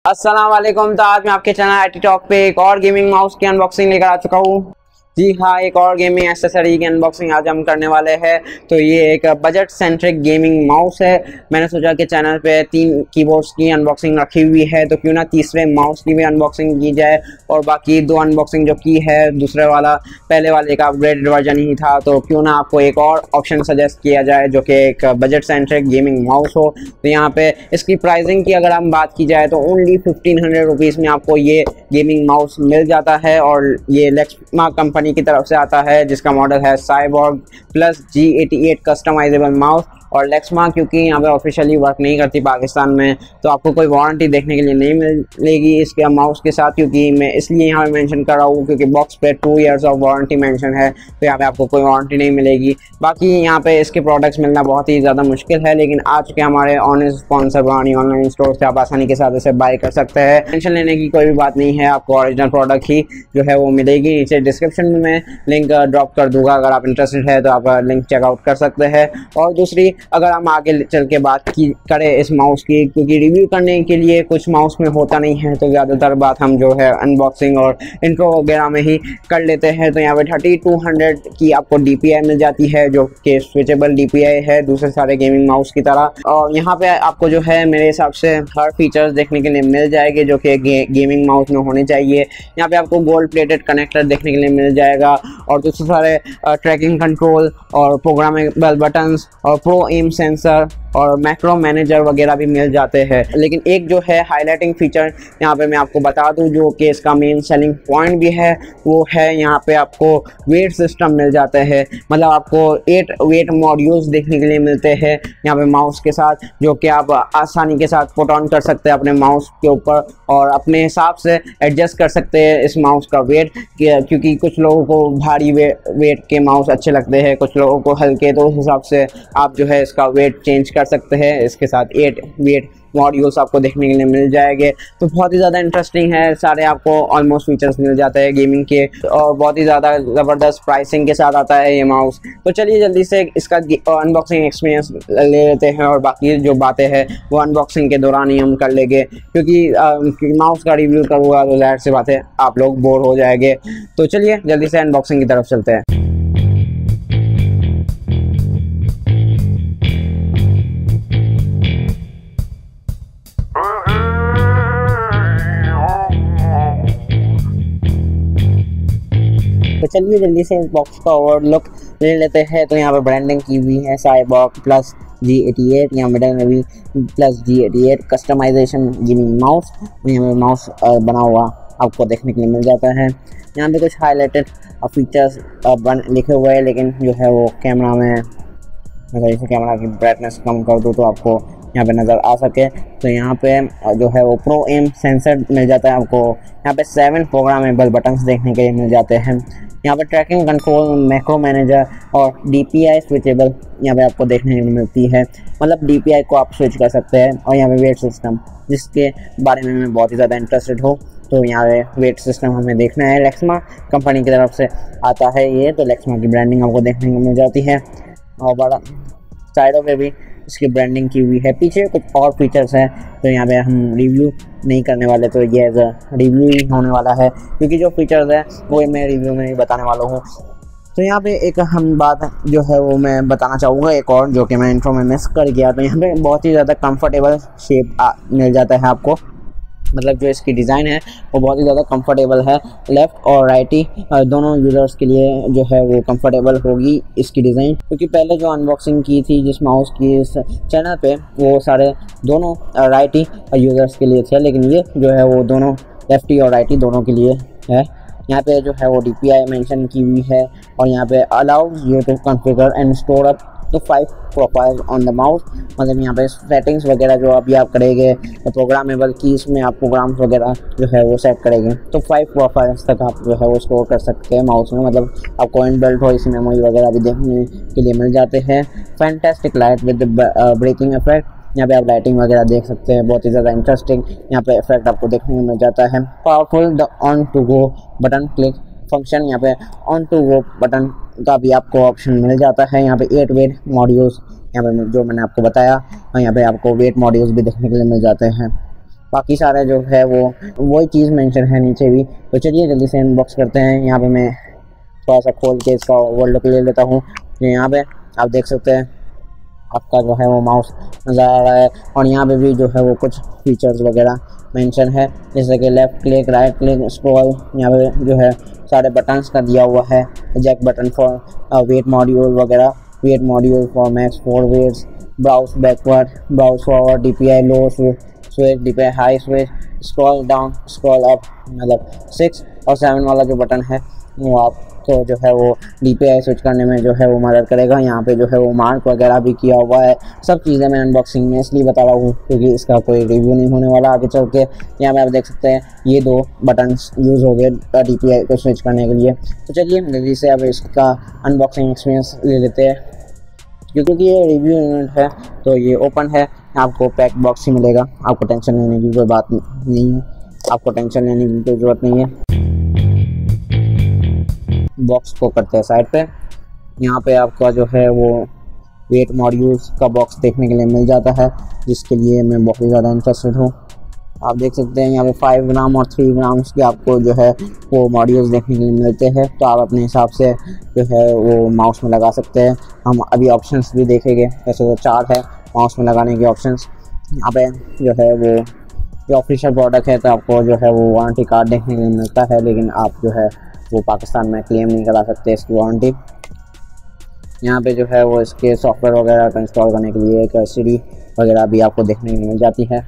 अस्सलाम वालेकुम। तो आज मैं आपके चैनल IT टॉक पे एक और गेमिंग माउस की अनबॉक्सिंग लेकर आ चुका हूँ। जी हाँ, एक और गेमिंग एक्सेसरी की अनबॉक्सिंग आज हम करने वाले हैं। तो ये एक बजट सेंट्रिक गेमिंग माउस है। मैंने सोचा कि चैनल पे 3 कीबोर्ड्स की अनबॉक्सिंग रखी हुई है, तो क्यों ना तीसरे माउस की भी अनबॉक्सिंग की जाए। और बाकी 2 अनबॉक्सिंग जो की है, दूसरे वाला पहले वाले का अपग्रेडेड वर्जन ही था, तो क्यों ना आपको एक और ऑप्शन सजेस्ट किया जाए जो कि एक बजट सेंट्रिक गेमिंग माउस हो। तो यहाँ पे इसकी प्राइसिंग की अगर हम बात की जाए तो ओनली 1500 रुपीज़ में आपको ये गेमिंग माउस मिल जाता है। और ये लेक्समा कंपनी की तरफ से आता है, जिसका मॉडल है cyborg plus G88 customisable mouse. और लेक्समा क्योंकि यहाँ पे ऑफिशियली वर्क नहीं करती पाकिस्तान में, तो आपको कोई वारंटी देखने के लिए नहीं मिलेगी इसके माउस के साथ, क्योंकि मैं इसलिए यहाँ पे मेंशन कर रहा हूँ क्योंकि बॉक्स पे 2 इयर्स ऑफ वारंटी मेंशन है, तो यहाँ पे आपको कोई वारंटी नहीं मिलेगी। बाकी यहाँ पे इसके प्रोडक्ट्स मिलना बहुत ही ज़्यादा मुश्किल है, लेकिन आज के हमारे ऑनेस्ट स्पॉन्सर बनानी ऑनलाइन स्टोर से आप आसानी के साथ इसे बाय कर सकते हैं। टेंशन लेने की कोई भी बात नहीं है, आपको ओरिजिनल प्रोडक्ट ही जो है वो मिलेगी। नीचे डिस्क्रिप्शन में मैं लिंक ड्रॉप कर दूंगा, अगर आप इंटरेस्टेड है तो आप लिंक चेकआउट कर सकते हैं। और दूसरी, अगर हम आगे चल के बात करें इस माउस की, क्योंकि रिव्यू करने के लिए कुछ माउस में होता नहीं है, तो ज़्यादातर बात हम जो है अनबॉक्सिंग और इंट्रो वगैरह में ही कर लेते हैं। तो यहाँ पे 3200 की आपको DPI मिल जाती है, जो कि स्विचेबल DPI है दूसरे सारे गेमिंग माउस की तरह। और यहाँ पे आपको जो है मेरे हिसाब से हर फीचर्स देखने के लिए मिल जाएंगे जो कि गेमिंग माउस में होने चाहिए। यहाँ पे आपको गोल्ड प्लेटेड कनेक्टर देखने के लिए मिल जाएगा, और दूसरे सारे ट्रैकिंग कंट्रोल और प्रोग्रामेबल बटन्स और प्रो एम सेंसर और मैक्रो मैनेजर वगैरह भी मिल जाते हैं। लेकिन एक जो है हाईलाइटिंग फीचर यहाँ पे मैं आपको बता दूं, जो कि इसका मेन सेलिंग पॉइंट भी है, वो है यहाँ पे आपको वेट सिस्टम मिल जाते हैं। मतलब आपको 8 वेट मॉड्यूल्स देखने के लिए मिलते हैं यहाँ पे माउस के साथ, जो कि आप आसानी के साथ पुट ऑन कर सकते हैं अपने माउस के ऊपर और अपने हिसाब से एडजस्ट कर सकते हैं इस माउस का वेट। क्योंकि कुछ लोगों को भारी वेट के माउस अच्छे लगते हैं, कुछ लोगों को हल्के, तो उस हिसाब से आप जो है इसका वेट चेंज कर सकते हैं। इसके साथ 8 वेट मॉड्यूल्स आपको देखने के लिए मिल जाएंगे, तो बहुत ही ज़्यादा इंटरेस्टिंग है। सारे आपको ऑलमोस्ट फीचर्स मिल जाते हैं गेमिंग के, और बहुत ही ज़्यादा ज़बरदस्त प्राइसिंग के साथ आता है ये माउस। तो चलिए जल्दी से इसका अनबॉक्सिंग एक्सपीरियंस ले लेते हैं, और बाकी जो बातें हैं वो अनबॉक्सिंग के दौरान ही हम कर लेंगे, क्योंकि माउस का रिव्यू करूँगा तो ज़ाहिर सी बात है आप लोग बोर हो जाएंगे। तो चलिए जल्दी से अनबॉक्सिंग की तरफ चलते हैं। तो चलिए जल्दी से इस बॉक्स का ओवरलुक ले लेते हैं। तो यहाँ पे ब्रांडिंग की हुई है साइबॉर्ग प्लस G88, यहाँ मिडल में भी plus G88 customization gaming mouse, यहाँ पे माउस बना हुआ आपको देखने के लिए मिल जाता है। यहाँ पे कुछ हाईलाइटेड फीचर्स लिखे हुए हैं, लेकिन जो है वो कैमरा में, अगर इसे कैमरा की ब्राइटनेस कम कर दूँ तो आपको यहाँ पे नज़र आ सके। तो यहाँ पे जो है वो प्रो एम सेंसर मिल जाता है आपको। यहाँ पे 7 प्रोग्रामेबल बटन्स देखने के लिए मिल जाते हैं। यहाँ पे ट्रैकिंग कंट्रोल, मैक्रो मैनेजर और DPI स्विचेबल यहाँ पे आपको देखने को मिलती है। मतलब DPI को आप स्विच कर सकते हैं। और यहाँ पे वेट सिस्टम, जिसके बारे में मैं बहुत ही ज़्यादा इंटरेस्टेड हूँ, तो यहाँ पे वेट सिस्टम हमें देखना है। लेक्समा कंपनी की तरफ से आता है ये, तो लेक्समा की ब्रांडिंग आपको देखने को मिल जाती है। और बड़ा साइडों पे भी इसकी ब्रांडिंग की हुई है। पीछे कुछ और फीचर्स हैं, तो यहाँ पे हम रिव्यू नहीं करने वाले, तो ये एज रिव्यू ही होने वाला है, क्योंकि जो फीचर्स हैं वो मैं रिव्यू में ही बताने वाला हूँ। तो यहाँ पे एक हम बात जो है वो मैं बताना चाहूँगा एक और, जो कि मैं इंट्रो में मिस कर गया। तो यहाँ पे बहुत ही ज़्यादा कंफर्टेबल शेप मिल जाता है आपको। मतलब जो इसकी डिज़ाइन है वो बहुत ही ज़्यादा कंफर्टेबल है। लेफ़्ट और राइटी दोनों यूज़र्स के लिए जो है वो कंफर्टेबल होगी इसकी डिज़ाइन, क्योंकि पहले जो अनबॉक्सिंग की थी जिस माउस की इस चैनल पे, वो सारे दोनों राइटी यूज़र्स के लिए थे, लेकिन ये जो है वो दोनों लेफ्टी और राइटी दोनों के लिए है। यहाँ पे जो है वो DPI मेंशन की हुई है, और यहाँ पे allows you to configure and store up to 5 profile on the mouse. मतलब यहाँ पे सेटिंग्स वगैरह जो अभी आप करेंगे, तो प्रोग्रामेबल की इसमें आप प्रोग्राम्स वगैरह जो है वो सेट करेंगे, तो 5 प्रोफाइल्स तक आप जो है वो स्टोर कर सकते हैं माउस में। मतलब आपको इनबिल्ट हो इस मेमोरी वगैरह भी देखने के लिए मिल जाते हैं। Fantastic light with breaking effect, यहाँ पे आप लाइटिंग वगैरह देख सकते हैं, बहुत ही ज़्यादा इंटरेस्टिंग यहाँ पे इफेक्ट आपको देखने को मिल जाता है। Powerful the on to go button click function, यहाँ पे ऑन टू गो बटन का भी आपको ऑप्शन मिल जाता है। यहाँ पे 8 वेट मॉड्यूल्स यहाँ पे जो मैंने आपको बताया, और यहाँ पे आपको वेट मॉड्यूल्स भी देखने के लिए मिल जाते हैं। बाकी सारा जो है वो वही चीज़ मेंशन है नीचे भी। तो चलिए जल्दी से अनबॉक्स करते हैं। यहाँ पे मैं थोड़ा सा खोल के इसका ओवरऑल लुक ले लेता हूँ। यहाँ पे आप देख सकते हैं आपका जो है वो माउस नज़र आ रहा है, और यहाँ पे भी जो है वो कुछ फीचर्स वगैरह मेंशन है, जैसे कि left click, right click, scroll. यहाँ पे जो है सारे बटन्स का दिया हुआ है, jack button for weight module वगैरह, weight module for max 4 weights, browse backward, browse forward, DPI low switch, DPI high switch, scroll down, scroll up, मतलब 6 और 7 वाला जो बटन है वो आपको जो है वो DPI स्विच करने में जो है वो मदद करेगा। यहाँ पे जो है वो मार्क वगैरह भी किया हुआ है। सब चीज़ें मैं अनबॉक्सिंग में इसलिए बता रहा हूँ क्योंकि इसका कोई रिव्यू नहीं होने वाला आगे चल के। यहाँ पे आप देख सकते हैं ये 2 बटन्स यूज़ हो गए DPI को स्विच करने के लिए। तो चलिए जल्दी से अब इसका अनबॉक्सिंग एक्सपीरियंस ले लेते हैं। क्योंकि ये रिव्यू यूनिट है तो ये ओपन है, आपको पैक बॉक्स ही मिलेगा, आपको टेंशन लेने की कोई बात नहीं है, आपको टेंशन लेने की कोई ज़रूरत नहीं है। बॉक्स को करते हैं साइड पे। यहाँ पे आपका जो है वो वेट मॉड्यूल्स का बॉक्स देखने के लिए मिल जाता है, जिसके लिए मैं बहुत ही ज़्यादा इंटरेस्टेड हूँ। आप देख सकते हैं यहाँ पे 5 ग्राम और 3 ग्राम्स के आपको जो है वो मॉड्यूल्स देखने के लिए मिलते हैं। तो आप अपने हिसाब से जो है वो माउस में लगा सकते हैं। हम अभी ऑप्शंस भी देखेंगे, वैसे तो 4 है माउस में लगाने के ऑप्शंस। यहाँ पे जो है वो ये ऑफिशियल प्रोडक्ट है तो आपको जो है वो वारंटी कार्ड देखने के लिए मिलता है, लेकिन आप जो है वो पाकिस्तान में क्लेम नहीं करा सकते इसकी वारंटी। यहाँ पे जो है वो इसके सॉफ्टवेयर वगैरह को इंस्टॉल करने के लिए एक CD वगैरह भी आपको देखने को मिल जाती है।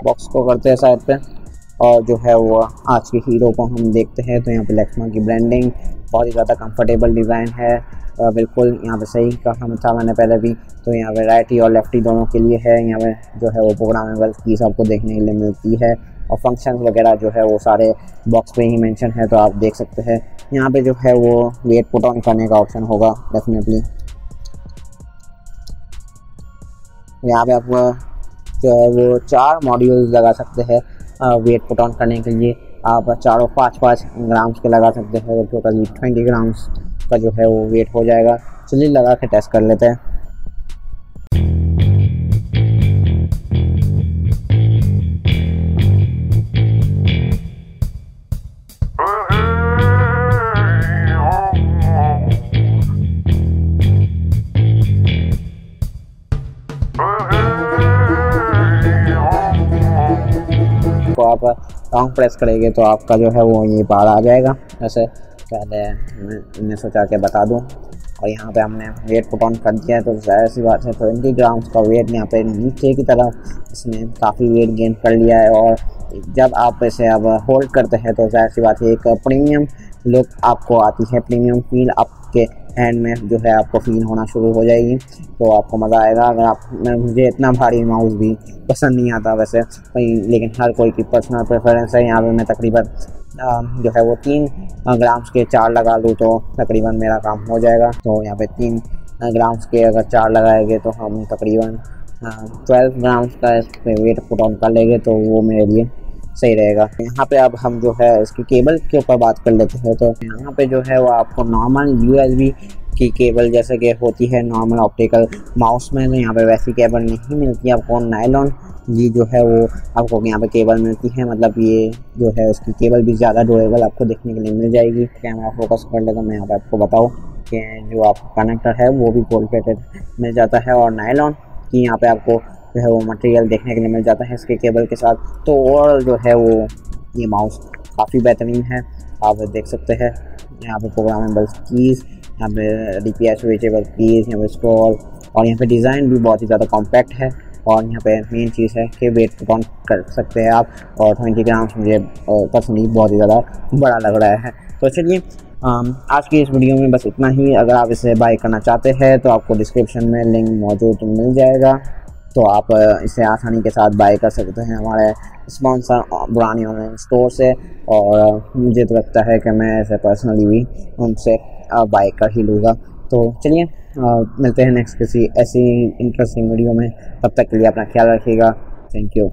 बॉक्स को करते हैं साइड पे, और जो है वो आज के हीरो को हम देखते हैं। तो यहाँ पे लेक्समा की ब्रांडिंग, बहुत ही ज़्यादा कंफर्टेबल डिज़ाइन है, बिल्कुल यहाँ पे सही कहा था मैंने पहले भी। तो यहाँ पे राइटी और लेफ्टी दोनों के लिए है। यहाँ पे जो है वो प्रोग्रामेबल कीज़ आपको देखने के लिए मिलती है, और फंक्शन वगैरह जो है वो सारे बॉक्स पे ही मेंशन है, तो आप देख सकते हैं। यहाँ पे जो है वो वेट पुट ऑन करने का ऑप्शन होगा डेफिनेटली। यहाँ पे आपको जो है वो 4 मॉड्यूल्स लगा सकते हैं वेट पुट ऑन करने के लिए। आप चारों 5-5 ग्राम्स के लगा सकते हैं, तो टोटली 20 ग्राम्स का जो है वो वेट हो जाएगा। चलिए लगा के टेस्ट कर लेते हैं। तो आप लॉन्ग प्रेस करेंगे तो आपका जो है वो ये बाहर आ जाएगा। जैसे पहले मैंने सोचा के बता दूं, और यहाँ पे हमने वेट पुट ऑन कर दिया है, तो जाहिर सी बात है 20 ग्राम्स का वेट यहाँ पे नीचे की तरफ इसने काफ़ी वेट गेन कर लिया है। और जब आप इसे अब होल्ड करते हैं तो जाहिर सी बात है एक प्रीमियम लुक आपको आती है, प्रीमियम फील आपके हैंड में जो है आपको फील होना शुरू हो जाएगी। तो आपको मज़ा आएगा। अगर आप मुझे इतना भारी माउस भी पसंद नहीं आता वैसे, लेकिन हर कोई की पर्सनल प्रेफरेंस है। यहाँ पे मैं तकरीबन जो है वो 3 ग्राम्स के 4 लगा लूँ तो तकरीबन मेरा काम हो जाएगा। तो यहाँ पे 3 ग्राम्स के अगर 4 लगाएंगे तो हम तकरीबन 12 ग्राम्स का इस पर वेट पुट ऑन कर लेंगे, तो वो मेरे लिए सही रहेगा। यहाँ पे अब हम जो है इसकी केबल के ऊपर बात कर लेते हैं। तो यहाँ पे जो है वो आपको नॉर्मल USB की केबल जैसे कि होती है नॉर्मल ऑप्टिकल माउस में, तो यहाँ पे वैसी केबल नहीं मिलती है आपको। नायलॉन जी जो है वो आपको यहाँ पे केबल मिलती है, मतलब ये जो है उसकी केबल भी ज़्यादा ड्यूरेबल आपको देखने के लिए मिल जाएगी। कैमरा फोकस कर लेगा मैं यहाँ पे आपको बताऊँ कि जो आपका कनेक्टर है वो भी गोल्ड प्लेटेड मिल जाता है, और नायलॉन की यहाँ पे आपको जो है वो मटेरियल देखने के लिए मिल जाता है इसके केबल के साथ। तो ओवरऑल जो है वो ये माउस काफ़ी बेहतरीन है, आप देख सकते हैं। यहाँ पे प्रोग्रामेबल कीज़, यहाँ पे DPI स्विचेबल कीज़, यहाँ पे स्क्रॉल, और यहाँ पे डिज़ाइन भी बहुत ही ज़्यादा कॉम्पैक्ट है। और यहाँ पे मेन चीज़ है कि वेट पुट ऑन कर सकते हैं आप, और 20 ग्राम्स मुझे पर्सनली बहुत ही ज़्यादा बड़ा लग रहा है। तो चलिए आज की इस वीडियो में बस इतना ही। अगर आप इसे बाय करना चाहते हैं तो आपको डिस्क्रिप्शन में लिंक मौजूद मिल जाएगा, तो आप इसे आसानी के साथ बाय कर सकते हैं हमारे स्पॉन्सर बुरानी ऑनलाइन स्टोर से। और मुझे तो लगता है कि मैं इसे पर्सनली भी उनसे बाय कर ही लूँगा। तो चलिए मिलते हैं नेक्स्ट किसी ऐसी इंटरेस्टिंग वीडियो में। तब तक के लिए अपना ख्याल रखिएगा। Thank you.